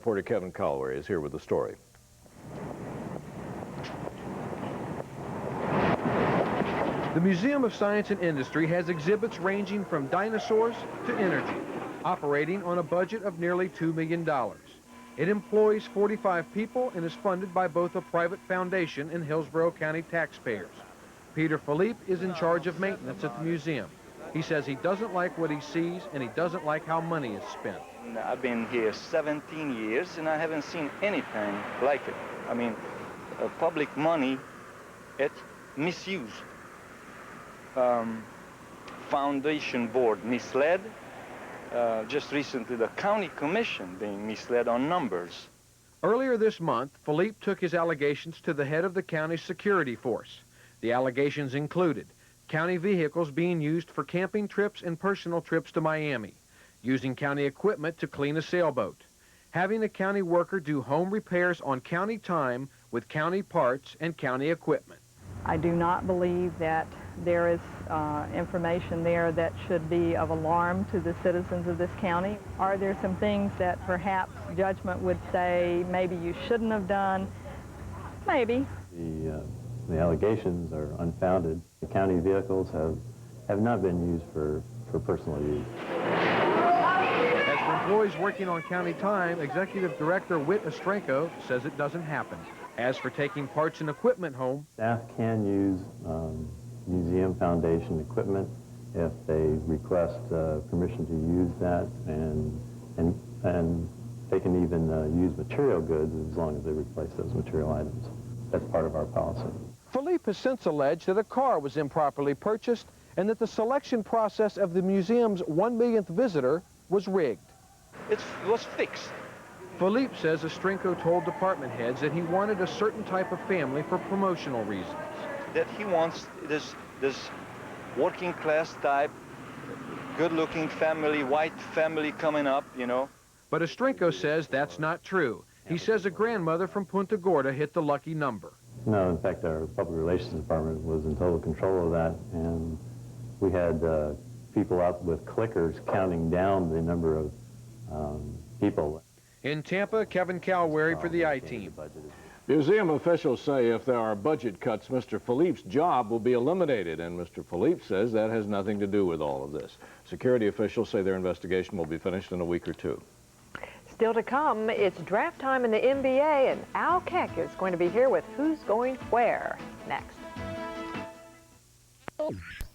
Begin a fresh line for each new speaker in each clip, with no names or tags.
Reporter Kevin Calwary is here with the story.
The Museum of Science and Industry has exhibits ranging from dinosaurs to energy, operating on a budget of nearly $2 million. It employs 45 people and is funded by both a private foundation and Hillsborough County taxpayers. Peter Philippe is in charge of maintenance at the museum. He says he doesn't like what he sees and he doesn't like how money is spent.
I've been here 17 years and I haven't seen anything like it. I mean, public money, it's misused. Foundation board misled. Just recently, the county commission being misled on numbers.
Earlier this month, Philippe took his allegations to the head of the county's security force. The allegations included county vehicles being used for camping trips and personal trips to Miami, using county equipment to clean a sailboat, having a county worker do home repairs on county time with county parts and county equipment.
I do not believe that there is information there that should be of alarm to the citizens of this county. Are there some things that perhaps judgment would say maybe you shouldn't have done? Maybe.
The allegations are unfounded. The county vehicles have not been used for personal use.
As for employees working on county time, Executive Director Whit Ostrenko says it doesn't happen. As for taking parts and equipment home,
staff can use Museum Foundation equipment if they request permission to use that, and they can even use material goods as long as they replace those material items. That's part of our policy.
Philippe has since alleged that a car was improperly purchased and that the selection process of the museum's 1 millionth visitor was rigged.
It was fixed.
Philippe says Ostrenko told department heads that he wanted a certain type of family for promotional reasons.
That he wants this working class type, good-looking family, white family coming up, you know.
But Ostrenko says that's not true. He says a grandmother from Punta Gorda hit the lucky number.
No, in fact, our public relations department was in total control of that, and we had people out with clickers counting down the number of people.
In Tampa, Kevin Calwary for the I-Team.
Museum officials say if there are budget cuts, Mr. Philippe's job will be eliminated, and Mr. Philippe says that has nothing to do with all of this. Security officials say their investigation will be finished in a week or two.
Still to come, it's draft time in the NBA, and Al Keck is going to be here with Who's Going Where next.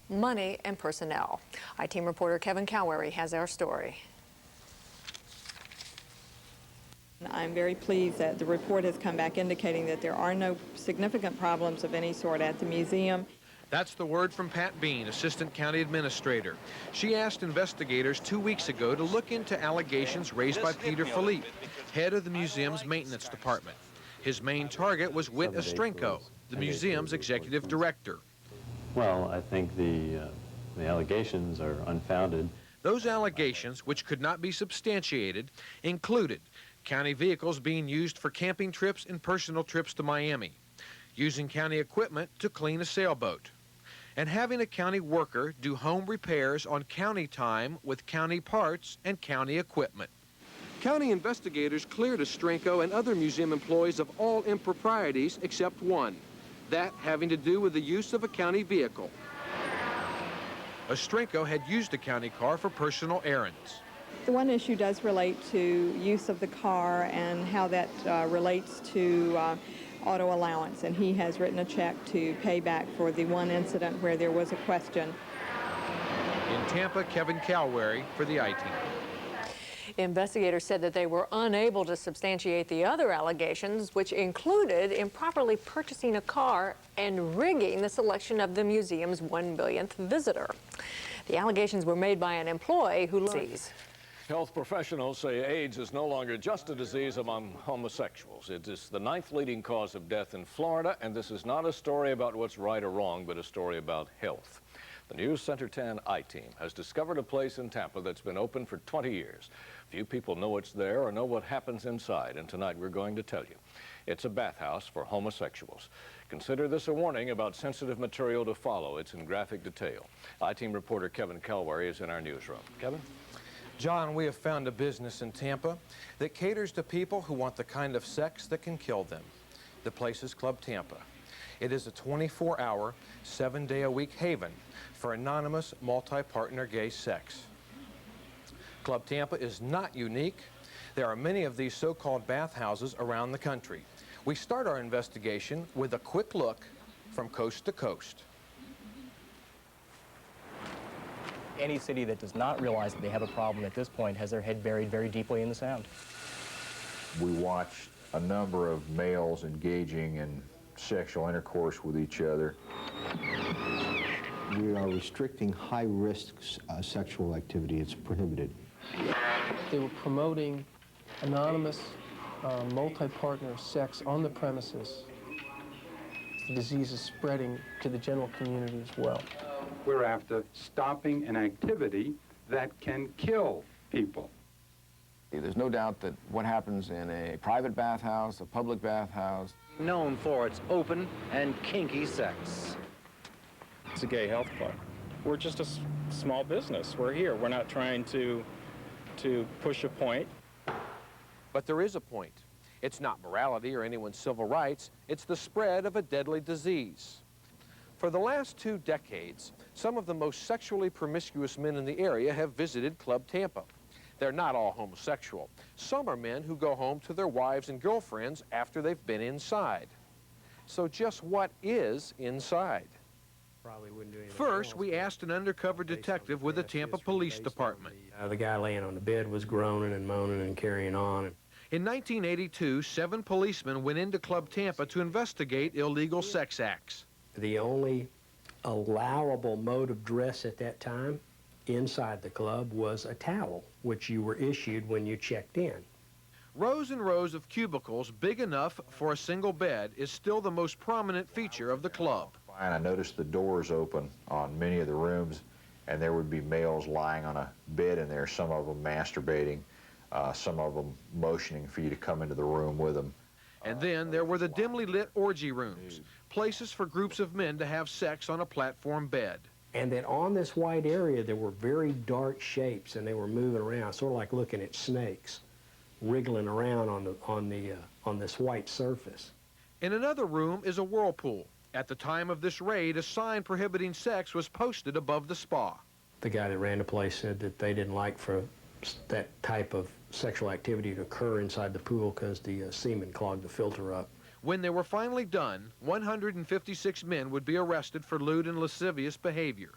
Money and personnel. I-Team reporter Kevin Calwary has our story.
I'm very pleased that the report has come back indicating that there are no significant problems of any sort at the museum.
That's the word from Pat Bean, Assistant County Administrator. She asked investigators 2 weeks ago to look into allegations raised by Peter Philippe, head of the museum's maintenance department. His main target was Whit Ostrenko, the museum's executive director.
Well, I think the allegations are unfounded.
Those allegations, which could not be substantiated, included county vehicles being used for camping trips and personal trips to Miami, using county equipment to clean a sailboat, and having a county worker do home repairs on county time with county parts and county equipment. County investigators cleared Ostrenko and other museum employees of all improprieties except one, that having to do with the use of a county vehicle. Ostrenko had used a county car for personal errands.
The one issue does relate to use of the car and how that relates to auto allowance, and he has written a check to pay back for the one incident where there was a question.
In Tampa, Kevin Calwary for the I-Team.
Investigators said that they were unable to substantiate the other allegations, which included improperly purchasing a car and rigging the selection of the museum's 1 billionth visitor. The allegations were made by an employee who learned.
Health professionals say AIDS is no longer just a disease among homosexuals. It is the 9th leading cause of death in Florida, and this is not a story about what's right or wrong, but a story about health. The News Center 10 I-Team has discovered a place in Tampa that's been open for 20 years. Few people know it's there or know what happens inside, and tonight we're going to tell you. It's a bathhouse for homosexuals. Consider this a warning about sensitive material to follow. It's in graphic detail. I-Team reporter Kevin Calwary is in our newsroom. Kevin?
John, we have found a business in Tampa that caters to people who want the kind of sex that can kill them. The place is Club Tampa. It is a 24-hour, 7-day-a-week haven for anonymous, multi-partner gay sex. Club Tampa is not unique. There are many of these so-called bathhouses around the country. We start our investigation with a quick look from coast to coast.
Any city that does not realize that they have a problem at this point has their head buried very deeply in the sand.
We watched a number of males engaging in sexual intercourse with each other.
We are restricting high-risk sexual activity. It's prohibited.
They were promoting anonymous, multi-partner sex on the premises. The disease is spreading to the general community as well.
We're after stopping an activity that can kill people.
There's no doubt that what happens in a private bathhouse, a public bathhouse,
known for its open and kinky sex.
It's a gay health club. We're just a small business. We're here. We're not trying to push a point.
But there is a point. It's not morality or anyone's civil rights. It's the spread of a deadly disease. For the last 2 decades, some of the most sexually promiscuous men in the area have visited Club Tampa. They're not all homosexual. Some are men who go home to their wives and girlfriends after they've been inside. So just what is inside? First, we asked an undercover detective with the Tampa Police Department.
The guy laying on the bed was groaning and moaning and carrying on.
In 1982, 7 policemen went into Club Tampa to investigate illegal sex acts.
The only allowable mode of dress at that time inside the club was a towel, which you were issued when you checked in.
Rows and rows of cubicles big enough for a single bed is still the most prominent feature of the club.
And I noticed the doors open on many of the rooms, and there would be males lying on a bed in there, some of them masturbating, some of them motioning for you to come into the room with them.
And then there were the dimly lit orgy rooms, places for groups of men to have sex on a platform bed.
And then on this white area, there were very dark shapes, and they were moving around, sort of like looking at snakes, wriggling around on this white surface.
In another room is a whirlpool. At the time of this raid, a sign prohibiting sex was posted above the spa.
The guy that ran the place said that they didn't like for that type of sexual activity to occur inside the pool because the semen clogged the filter up.
When they were finally done, 156 men would be arrested for lewd and lascivious behavior.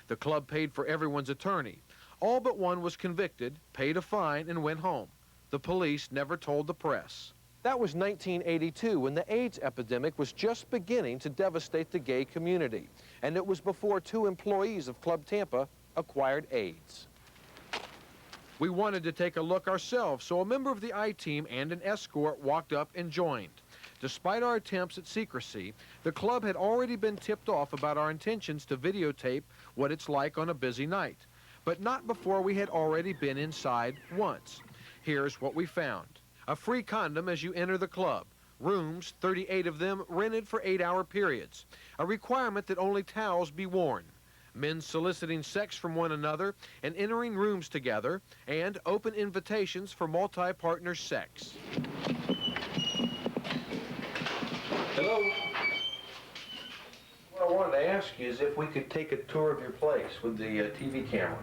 The club paid for everyone's attorney. All but one was convicted, paid a fine, and went home. The police never told the press. That was 1982, when the AIDS epidemic was just beginning to devastate the gay community. And it was before 2 employees of Club Tampa acquired AIDS. We wanted to take a look ourselves, so a member of the I-team and an escort walked up and joined. Despite our attempts at secrecy, the club had already been tipped off about our intentions to videotape what it's like on a busy night, but not before we had already been inside once. Here's what we found. A free condom as you enter the club. Rooms, 38 of them, rented for 8-hour periods. A requirement that only towels be worn. Men soliciting sex from one another and entering rooms together, and open invitations for multi-partner sex. Hello? What I wanted to ask you is if we could take a tour of your place with the TV camera.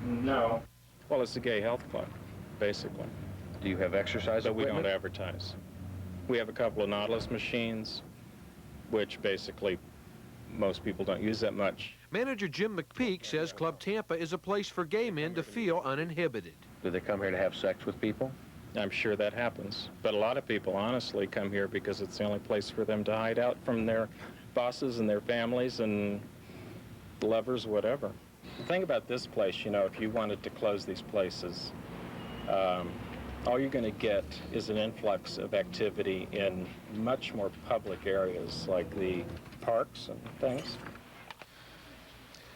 No. Well, it's a gay health club, basically.
Do you have exercise
But we
equipment?
don't advertise. We have a couple of Nautilus machines, which basically most people don't use that much.
Manager Jim McPeak says Club Tampa is a place for gay men to feel uninhibited.
Do they come here to have sex with people?
I'm sure that happens. But a lot of people honestly come here because it's the only place for them to hide out from their bosses and their families and lovers, whatever. The thing about this place, you know, if you wanted to close these places, all you're going to get is an influx of activity in much more public areas like the parks and things.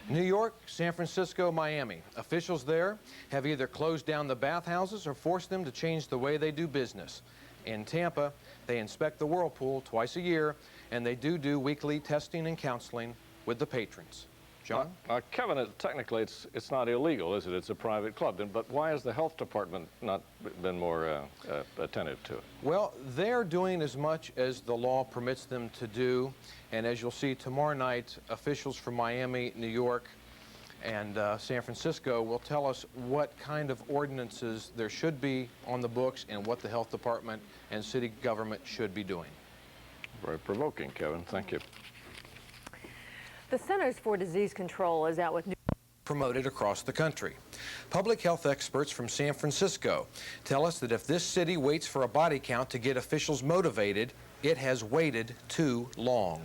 New York, San Francisco, Miami. Officials there have either closed down the bathhouses or forced them to change the way they do business. In Tampa, they inspect the whirlpool twice a year, and they do weekly testing and counseling with the patrons. John?
Kevin, technically it's not illegal, is it? It's a private club. But why has the health department not been more attentive to it?
Well, they're doing as much as the law permits them to do. And as you'll see tomorrow night, officials from Miami, New York, and San Francisco will tell us what kind of ordinances there should be on the books and what the health department and city government should be doing.
Very provoking, Kevin. Thank you.
The Centers for Disease Control is out with new
Promoted across the country. Public health experts from San Francisco tell us that if this city waits for a body count to get officials motivated, it has waited too long.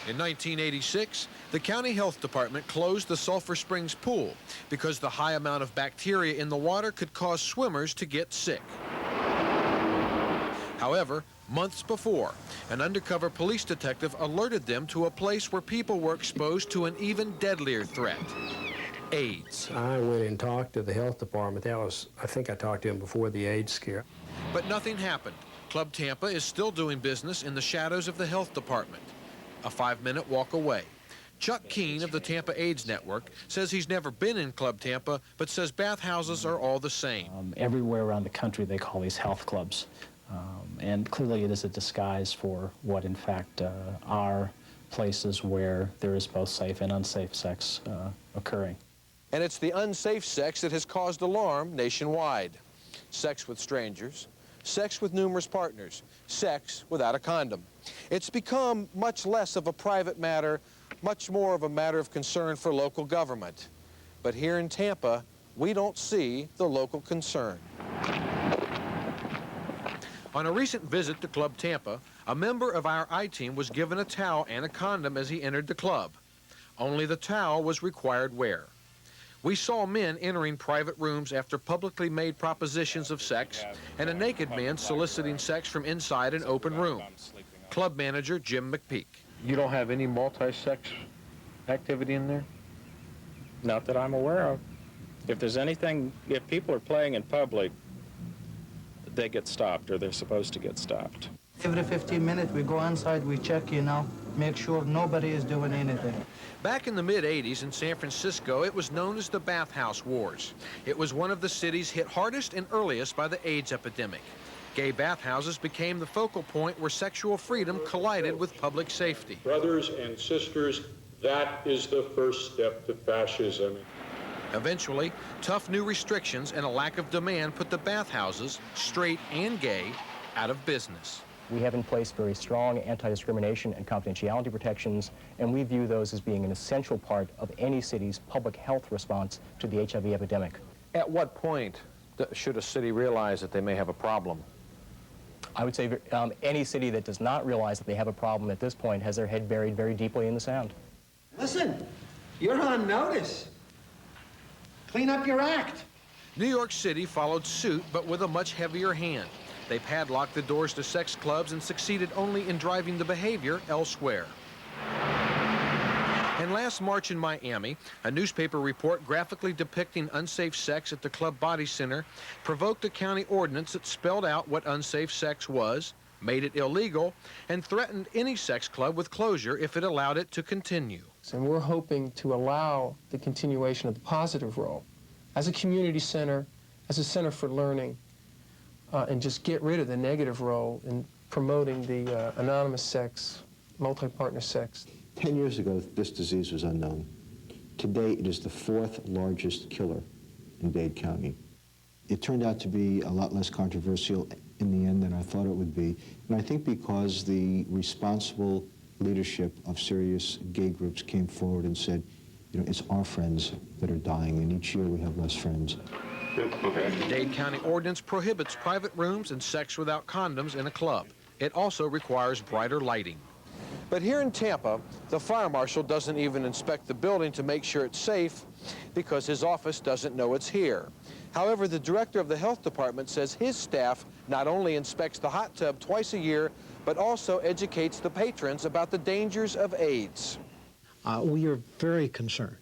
In 1986, the county health department closed the Sulphur Springs pool because the high amount of bacteria in the water could cause swimmers to get sick. However, months before, an undercover police detective alerted them to a place where people were exposed to an even deadlier threat: AIDS.
I went and talked to the health department. I think I talked to him before the AIDS scare.
But nothing happened. Club Tampa is still doing business in the shadows of the health department, a 5-minute walk away. Chuck Keene of the Tampa AIDS Network says he's never been in Club Tampa, but says bathhouses are all the same.
Everywhere around the country they call these health clubs. And clearly it is a disguise for what in fact are places where there is both safe and unsafe sex occurring.
And it's the unsafe sex that has caused alarm nationwide. Sex with strangers, sex with numerous partners, sex without a condom. It's become much less of a private matter, much more of a matter of concern for local government. But here in Tampa, we don't see the local concern. On a recent visit to Club Tampa, a member of our I-Team was given a towel and a condom as he entered the club. Only the towel was required wear. We saw men entering private rooms after publicly made propositions of sex, and a naked man soliciting sex from inside an open room. Club manager Jim McPeak.
You don't have any multi-sex activity in there? Not that I'm aware of. If there's anything, if people are playing in public, they get stopped, or they're supposed to get stopped.
Every 15 minutes we go inside, we check, make sure nobody is doing anything.
Back in the mid-'80s in San Francisco, it was known as the Bathhouse Wars. It was one of the cities hit hardest and earliest by the AIDS epidemic. Gay bathhouses became the focal point where sexual freedom collided with public safety.
Brothers and sisters, that is the first step to fascism.
Eventually, tough new restrictions and a lack of demand put the bathhouses, straight and gay, out of business.
We have in place very strong anti-discrimination and confidentiality protections, and we view those as being an essential part of any city's public health response to the HIV epidemic.
At what point should a city realize that they may have a problem?
I would say any city that does not realize that they have a problem at this point has their head buried very deeply in the sand.
Listen, you're on notice. Clean up your act.
New York City followed suit, but with a much heavier hand. They padlocked the doors to sex clubs and succeeded only in driving the behavior elsewhere. And last March in Miami, a newspaper report graphically depicting unsafe sex at the Club Body Center provoked a county ordinance that spelled out what unsafe sex was, made it illegal, and threatened any sex club with closure if it allowed it to continue.
And we're hoping to allow the continuation of the positive role as a community center, as a center for learning, and just get rid of the negative role in promoting the anonymous sex, multi-partner sex.
10 years ago, this disease was unknown. Today, it is the 4th largest killer in Dade County. It turned out to be a lot less controversial in the end than I thought it would be, and I think because the responsible leadership of serious gay groups came forward and said, it's our friends that are dying, and each year we have less friends.
The Dade County ordinance prohibits private rooms and sex without condoms in a club. It also requires brighter lighting. But here in Tampa, the fire marshal doesn't even inspect the building to make sure it's safe because his office doesn't know it's here. However, the director of the health department says his staff not only inspects the hot tub twice a year, but also educates the patrons about the dangers of AIDS.
We are very concerned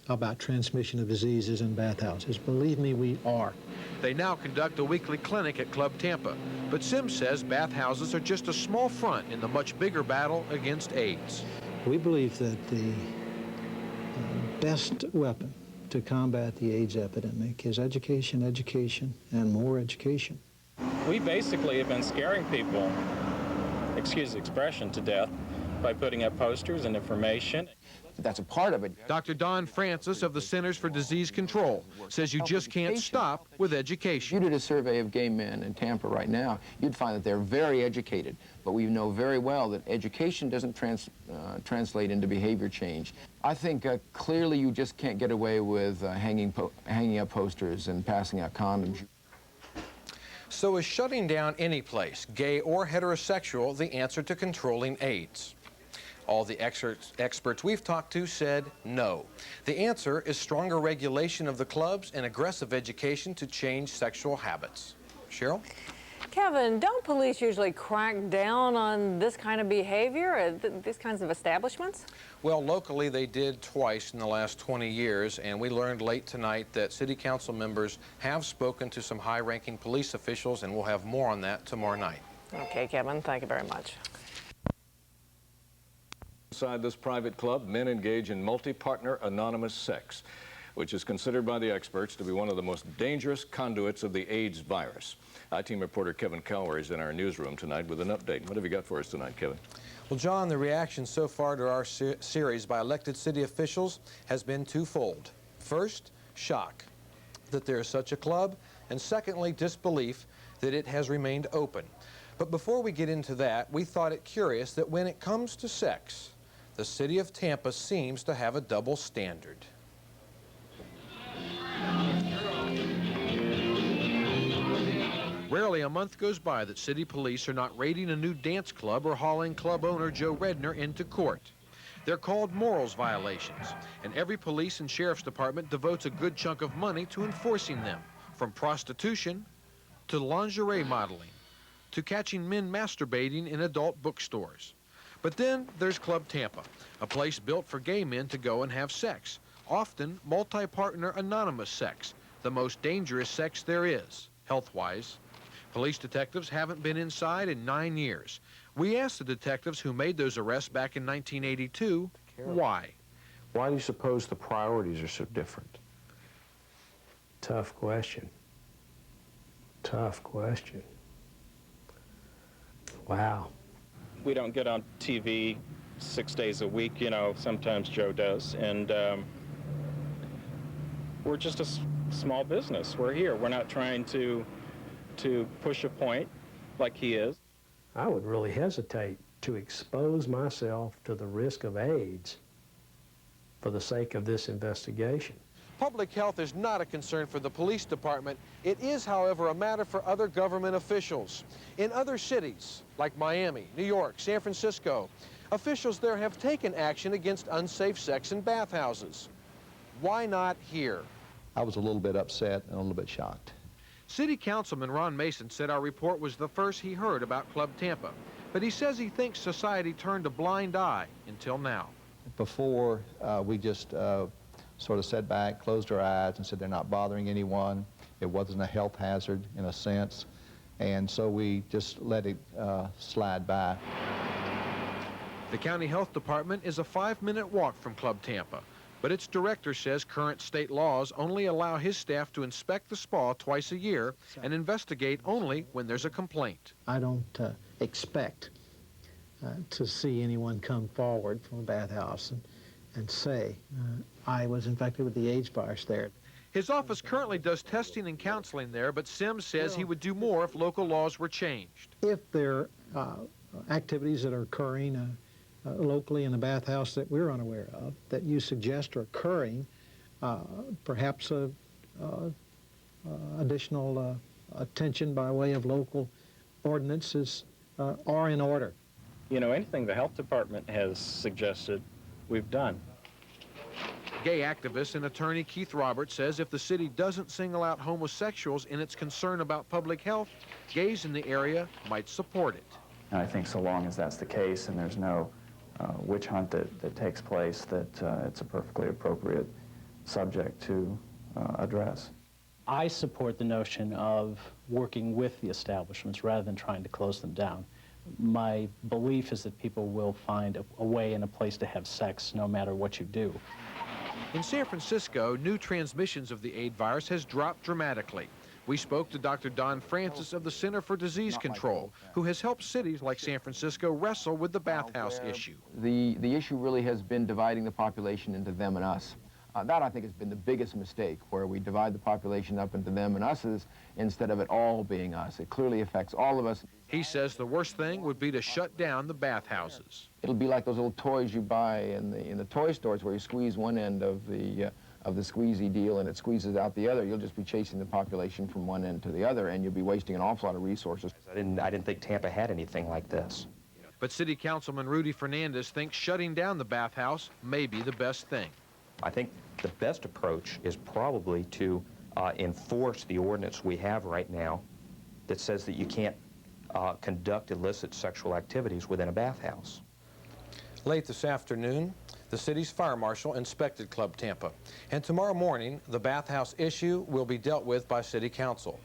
about transmission of diseases in bathhouses. Believe me, we are.
They now conduct a weekly clinic at Club Tampa, but Sims says bathhouses are just a small front in the much bigger battle against AIDS.
We believe that the best weapon to combat the AIDS epidemic is education, education, and more education.
We basically have been scaring people, excuse the expression, to death by putting up posters and information.
That's a part of it.
Dr. Don Francis of the Centers for Disease Control says you just can't stop with education.
If you did a survey of gay men in Tampa right now, you'd find that they're very educated, but we know very well that education doesn't translate into behavior change. I think clearly you just can't get away with hanging up posters and passing out condoms.
So is shutting down any place, gay or heterosexual, the answer to controlling AIDS? All the experts we've talked to said no. The answer is stronger regulation of the clubs and aggressive education to change sexual habits. Cheryl?
Kevin, don't police usually crack down on this kind of behavior at these kinds of establishments?
Well, locally they did twice in the last 20 years, and we learned late tonight that city council members have spoken to some high-ranking police officials, and we'll have more on that tomorrow night.
Okay, Kevin, thank you very much.
Inside this private club, men engage in multi-partner anonymous sex, which is considered by the experts to be one of the most dangerous conduits of the AIDS virus. I-Team reporter Kevin Cowher is in our newsroom tonight with an update. What have you got for us tonight, Kevin?
Well, John, the reaction so far to our series by elected city officials has been twofold. First, shock that there is such a club, and secondly, disbelief that it has remained open. But before we get into that, we thought it curious that when it comes to sex, the city of Tampa seems to have a double standard. Rarely a month goes by that city police are not raiding a new dance club or hauling club owner Joe Redner into court. They're called morals violations, and every police and sheriff's department devotes a good chunk of money to enforcing them, from prostitution to lingerie modeling to catching men masturbating in adult bookstores. But then there's Club Tampa, a place built for gay men to go and have sex, often multi-partner anonymous sex, the most dangerous sex there is, health-wise. Police detectives haven't been inside in 9 years. We asked the detectives who made those arrests back in 1982, why?
Why do you suppose the priorities are so different?
Tough question. Tough question. Wow.
We don't get on TV 6 days a week, you know, sometimes Joe does, and we're just a small business. We're here. We're not trying to push a point like he is.
I would really hesitate to expose myself to the risk of AIDS for the sake of this investigation.
Public health is not a concern for the police department. It is, however, a matter for other government officials. In other cities, like Miami, New York, San Francisco, officials there have taken action against unsafe sex in bathhouses. Why not here?
I was a little bit upset and a little bit shocked.
City Councilman Ron Mason said our report was the first he heard about Club Tampa, but he says he thinks society turned a blind eye until now.
Before, we just sort of sat back, closed our eyes, and said they're not bothering anyone. It wasn't a health hazard in a sense, and so we just let it slide by.
The county health department is a 5-minute walk from Club Tampa, but its director says current state laws only allow his staff to inspect the spa twice a year and investigate only when there's a complaint.
I don't expect to see anyone come forward from a bathhouse and say, I was infected with the AIDS virus there.
His office currently does testing and counseling there, but Sims says he would do more if local laws were changed.
If there are activities that are occurring locally in the bathhouse that we're unaware of, that you suggest are occurring, perhaps additional attention by way of local ordinances are in order.
You know, anything the health department has suggested, we've done.
Gay activist and attorney Keith Roberts says if the city doesn't single out homosexuals in its concern about public health, gays in the area might support it.
And I think so long as that's the case and there's no witch hunt that takes place, that it's a perfectly appropriate subject to address.
I support the notion of working with the establishments rather than trying to close them down. My belief is that people will find a way and a place to have sex no matter what you do.
In San Francisco, new transmissions of the AIDS virus has dropped dramatically. We spoke to Dr. Don Francis of the Center for Disease Control, who has helped cities like San Francisco wrestle with the bathhouse issue.
The issue really has been dividing the population into them and us. That, I think, has been the biggest mistake, where we divide the population up into them and uses instead of it all being us. It clearly affects all of us.
He says the worst thing would be to shut down the bathhouses.
It'll be like those little toys you buy in the toy stores, where you squeeze one end of the squeezy deal and it squeezes out the other. You'll just be chasing the population from one end to the other, and you'll be wasting an awful lot of resources.
I didn't think Tampa had anything like this.
But City Councilman Rudy Fernandez thinks shutting down the bathhouse may be the best thing.
I think the best approach is probably to enforce the ordinance we have right now that says that you can't conduct illicit sexual activities within a bathhouse.
Late this afternoon, the city's fire marshal inspected Club Tampa, and tomorrow morning, the bathhouse issue will be dealt with by City Council.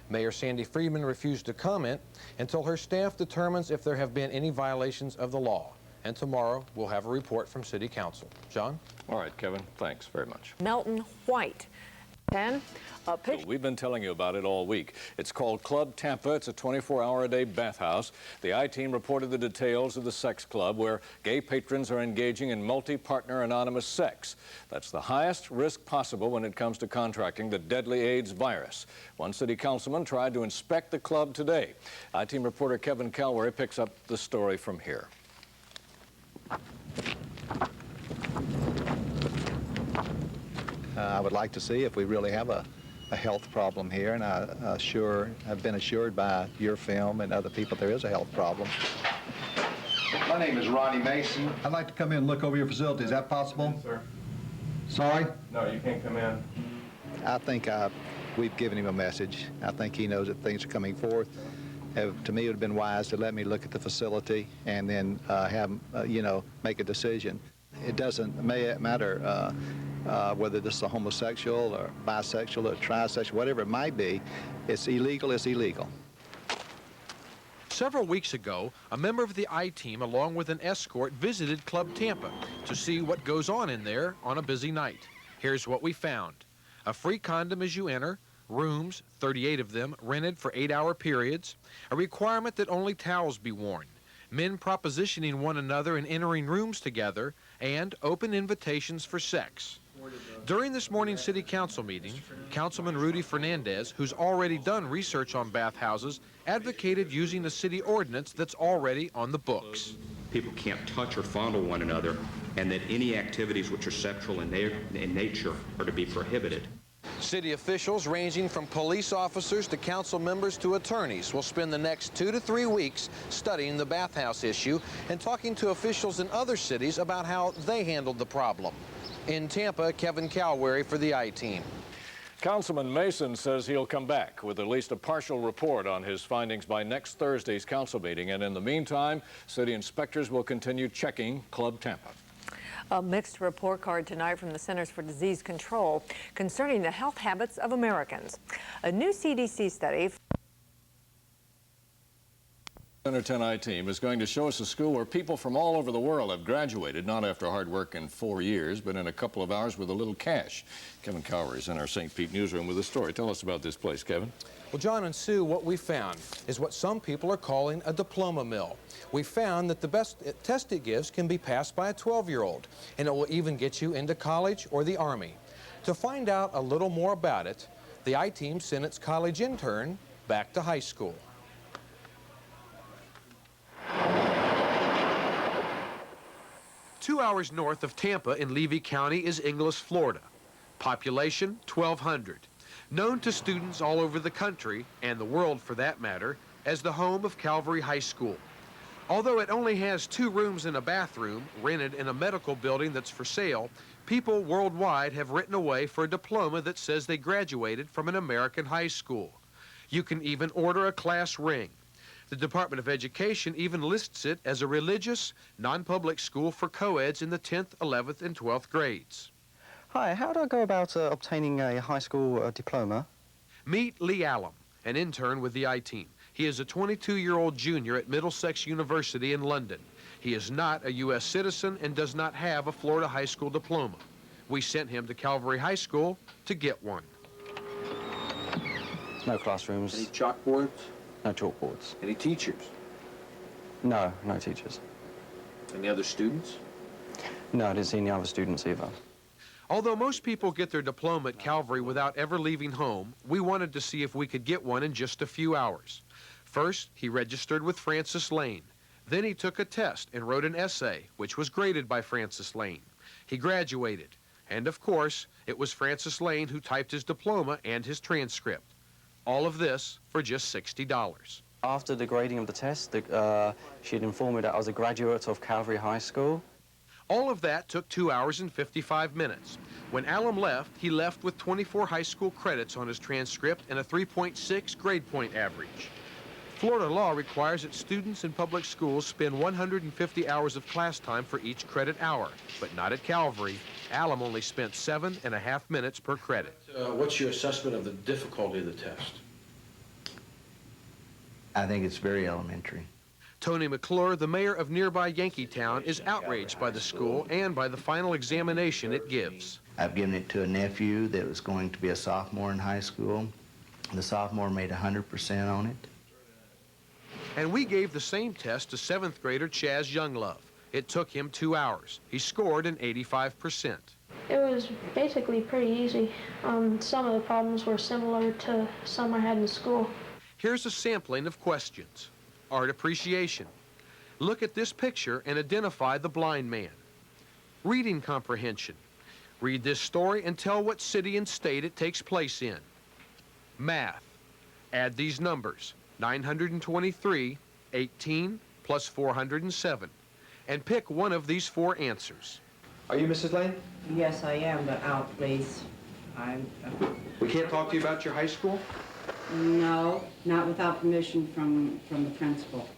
Mayor Sandy Friedman refused to comment until her staff determines if there have been any violations of the law. And tomorrow, we'll have a report from City Council. John?
All right, Kevin, thanks very much.
Melton White. 10.
We've been telling you about it all week. It's called Club Tampa. It's a 24-hour-a-day bathhouse. The I-Team reported the details of the sex club where gay patrons are engaging in multi-partner anonymous sex. That's the highest risk possible when it comes to contracting the deadly AIDS virus. One city councilman tried to inspect the club today. I-Team reporter Kevin Calwary picks up the story from here.
I would like to see if we really have a health problem here, and I've been assured by your film and other people there is a health problem.
My name is Ronnie Mason. I'd like to come in and look over your facility. Is that possible?
Yes, sir.
Sorry?
No, you can't come in.
I think we've given him a message. I think he knows that things are coming forth. To me, it would have been wise to let me look at the facility and then make a decision. It doesn't matter whether this is a homosexual or bisexual or trisexual, whatever it might be. It's illegal, it's illegal.
Several weeks ago, a member of the I-Team, along with an escort, visited Club Tampa to see what goes on in there on a busy night. Here's what we found. A free condom as you enter, rooms, 38 of them, rented for 8-hour periods, a requirement that only towels be worn, men propositioning one another and entering rooms together, and open invitations for sex. During this morning's City Council meeting, Councilman Rudy Fernandez, who's already done research on bathhouses, advocated using the city ordinance that's already on the books.
People can't touch or fondle one another, and that any activities which are sexual in nature are to be prohibited.
City officials, ranging from police officers to council members to attorneys, will spend the next 2 to 3 weeks studying the bathhouse issue and talking to officials in other cities about how they handled the problem. In Tampa, Kevin Calwary for the I-Team.
Councilman Mason says he'll come back with at least a partial report on his findings by next Thursday's council meeting. And in the meantime, city inspectors will continue checking Club Tampa.
A mixed report card tonight from the Centers for Disease Control concerning the health habits of Americans. A new CDC study.
Center 10 I-Team is going to show us a school where people from all over the world have graduated, not after hard work in 4 years, but in a couple of hours with a little cash. Kevin Calwary is in our St. Pete newsroom with a story. Tell us about this place, Kevin.
Well, John and Sue, what we found is what some people are calling a diploma mill. We found that the best test it gives can be passed by a 12-year-old, and it will even get you into college or the Army. To find out a little more about it, the I-Team sent its college intern back to high school. Two hours north of Tampa in Levy County is Inglis, Florida. Population, 1,200. Known to students all over the country, and the world for that matter, as the home of Calvary High School. Although it only has 2 rooms and a bathroom, rented in a medical building that's for sale, people worldwide have written away for a diploma that says they graduated from an American high school. You can even order a class ring. The Department of Education even lists it as a religious, non-public school for co-eds in the 10th, 11th, and 12th grades.
Hi, how do I go about obtaining a high school diploma?
Meet Lee Allen, an intern with the I-Team. He is a 22-year-old junior at Middlesex University in London. He is not a U.S. citizen and does not have a Florida high school diploma. We sent him to Calvary High School to get one.
No classrooms.
Any chalkboards?
No chalkboards.
Any teachers?
No, no teachers.
Any other students?
No, I didn't see any other students either.
Although most people get their diploma at Calvary without ever leaving home, we wanted to see if we could get one in just a few hours. First, he registered with Francis Lane. Then he took a test and wrote an essay, which was graded by Francis Lane. He graduated. And of course, it was Francis Lane who typed his diploma and his transcript. All of this for just $60.
After the grading of the test, she had informed me that I was a graduate of Calvary High School.
All of that took 2 hours and 55 minutes. When Allen left, he left with 24 high school credits on his transcript and a 3.6 grade point average. Florida law requires that students in public schools spend 150 hours of class time for each credit hour, but not at Calvary. Allen only spent 7.5 minutes per credit.
What's your assessment of the difficulty of the test?
I think it's very elementary.
Tony McClure, the mayor of nearby Yankeetown, is outraged by the school and by the final examination it gives.
I've given it to a nephew that was going to be a sophomore in high school. The sophomore made 100% on it.
And we gave the same test to 7th grader Chaz Younglove. It took him 2 hours. He scored an 85%.
It was basically pretty easy. Some of the problems were similar to some I had in school.
Here's a sampling of questions. Art appreciation. Look at this picture and identify the blind man. Reading comprehension. Read this story and tell what city and state it takes place in. Math. Add these numbers. 923, 18, plus 407. And pick one of these 4 answers.
Are you Mrs. Lane?
Yes, I am, but out, please.
We can't talk to you about your high school?
No, not without permission from the principal.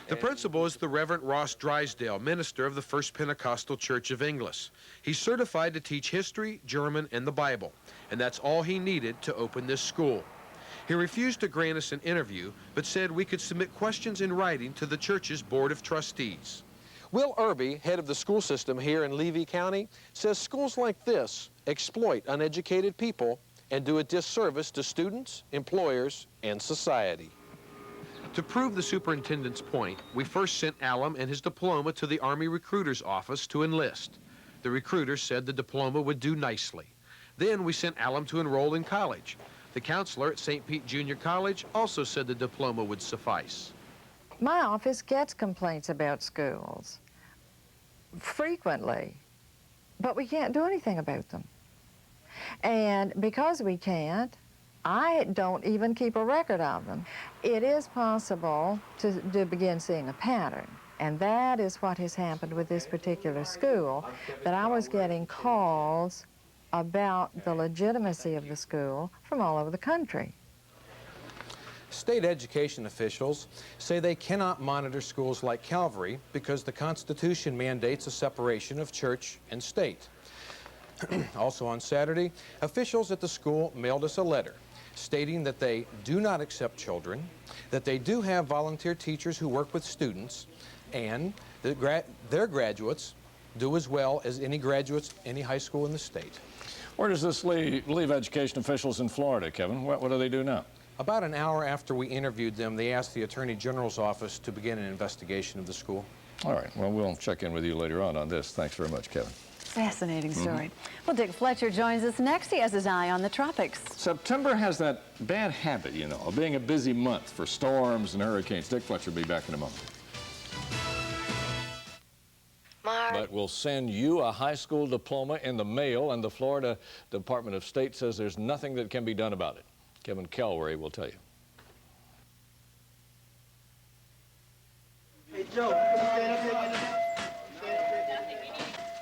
The principal is the Reverend Ross Drysdale, minister of the First Pentecostal Church of Inglis. He's certified to teach history, German, and the Bible, and that's all he needed to open this school. He refused to grant us an interview, but said we could submit questions in writing to the church's Board of Trustees. Will Irby, head of the school system here in Levy County, says schools like this exploit uneducated people and do a disservice to students, employers, and society. To prove the superintendent's point, we first sent Allen and his diploma to the Army recruiter's office to enlist. The recruiter said the diploma would do nicely. Then we sent Allen to enroll in college. The counselor at St. Pete Junior College also said the diploma would suffice.
My office gets complaints about schools frequently, but we can't do anything about them. And because we can't, I don't even keep a record of them. It is possible to begin seeing a pattern, and that is what has happened with this particular school, that I was getting calls about the legitimacy of the school from all over the country.
State education officials say they cannot monitor schools like Calvary because the Constitution mandates a separation of church and state. Also on Saturday, officials at the school mailed us a letter stating that they do not accept children, that they do have volunteer teachers who work with students, and that their graduates do as well as any graduates any high school in the state.
Where does this leave education officials in Florida, Kevin? What do they do now?
About an hour after we interviewed them, they asked the Attorney General's office to begin an investigation of the school.
All right. Well, we'll check in with you later on this. Thanks very much, Kevin.
Fascinating story. Well, Dick Fletcher joins us next. He has his eye on the tropics.
September has that bad habit, you know, of being a busy month for storms and hurricanes. Dick Fletcher will be back in a moment. But we'll send you a high school diploma in the mail, and the Florida Department of State says there's nothing that can be done about it. Kevin Calwary will tell you.
Hey, Joe,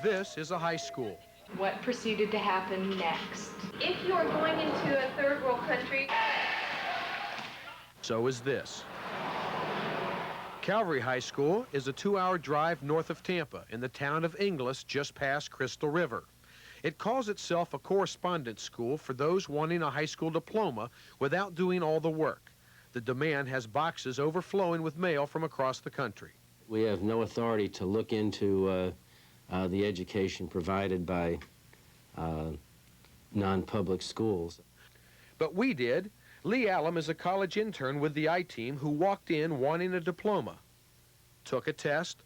This is a high school.
What proceeded to happen next? If you are going into a third world country...
So is this. Calvary High School is a 2-hour drive north of Tampa in the town of Inglis just past Crystal River. It calls itself a correspondence school for those wanting a high school diploma without doing all the work. The demand has boxes overflowing with mail from across the country.
We have no authority to look into the education provided by non-public schools.
But we did. Lee Allum is a college intern with the I-Team who walked in wanting a diploma, took a test,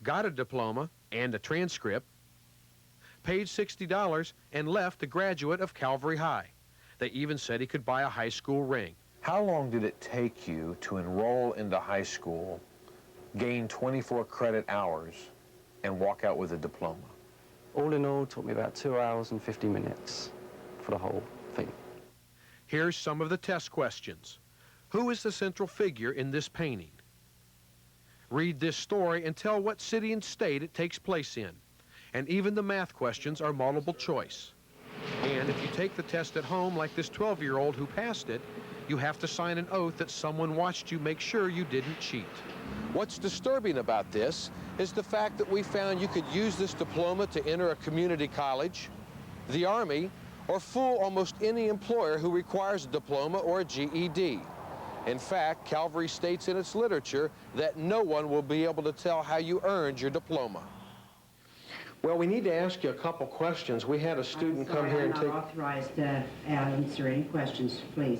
got a diploma and a transcript, paid $60, and left a graduate of Calvary High. They even said he could buy a high school ring.
How long did it take you to enroll into high school, gain 24 credit hours, and walk out with a diploma?
All in all, it took me about 2 hours and 50 minutes for the whole thing.
Here's some of the test questions. Who is the central figure in this painting? Read this story and tell what city and state it takes place in. And even the math questions are multiple choice. And if you take the test at home like this 12-year-old who passed it, you have to sign an oath that someone watched you make sure you didn't cheat. What's disturbing about this is the fact that we found you could use this diploma to enter a community college, the Army, or fool almost any employer who requires a diploma or a GED. In fact, Calvary states in its literature that no one will be able to tell how you earned your diploma.
Well, we need to ask you a couple questions. We had a student come here and
I'm
take...
not authorized to answer any questions, please.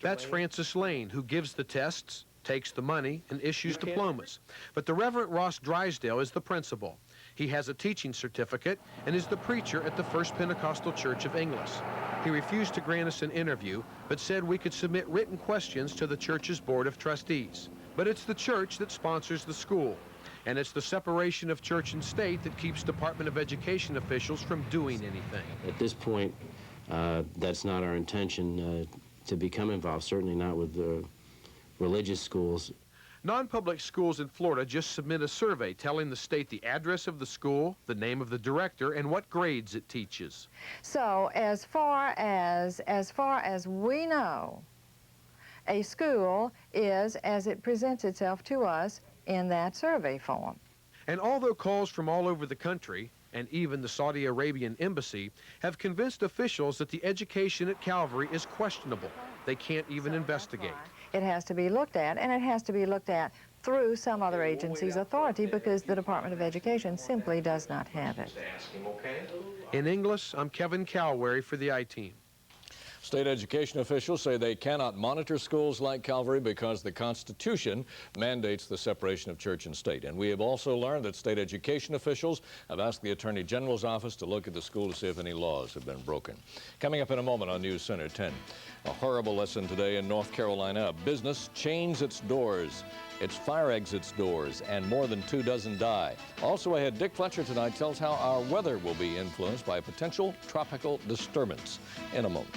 That's Francis Lane, who gives the tests, takes the money, and issues diplomas. But the Reverend Ross Drysdale is the principal. He has a teaching certificate and is the preacher at the First Pentecostal Church of Inglis. He refused to grant us an interview, but said we could submit written questions to the church's Board of Trustees. But it's the church that sponsors the school, and it's the separation of church and state that keeps Department of Education officials from doing anything.
At this point, that's not our intention to become involved, certainly not with religious schools.
Non-public schools in Florida just submit a survey telling the state the address of the school, the name of the director, and what grades it teaches.
So as far as we know, a school is as it presents itself to us in that survey form.
And although calls from all over the country, and even the Saudi Arabian embassy, have convinced officials that the education at Calvary is questionable, they can't even investigate.
It has to be looked at, and it has to be looked at through some other agency's authority because the Department of Education simply does not have it.
In Inglis, I'm Kevin Calwary for the I-Team.
State education officials say they cannot monitor schools like Calvary because the Constitution mandates the separation of church and state. And we have also learned that state education officials have asked the Attorney General's office to look at the school to see if any laws have been broken. Coming up in a moment on News Center 10. A horrible lesson today in North Carolina. A business chains its doors. Its fire exits doors, and more than 24 die. Also ahead, Dick Fletcher tonight tells how our weather will be influenced by a potential tropical disturbance. In a moment.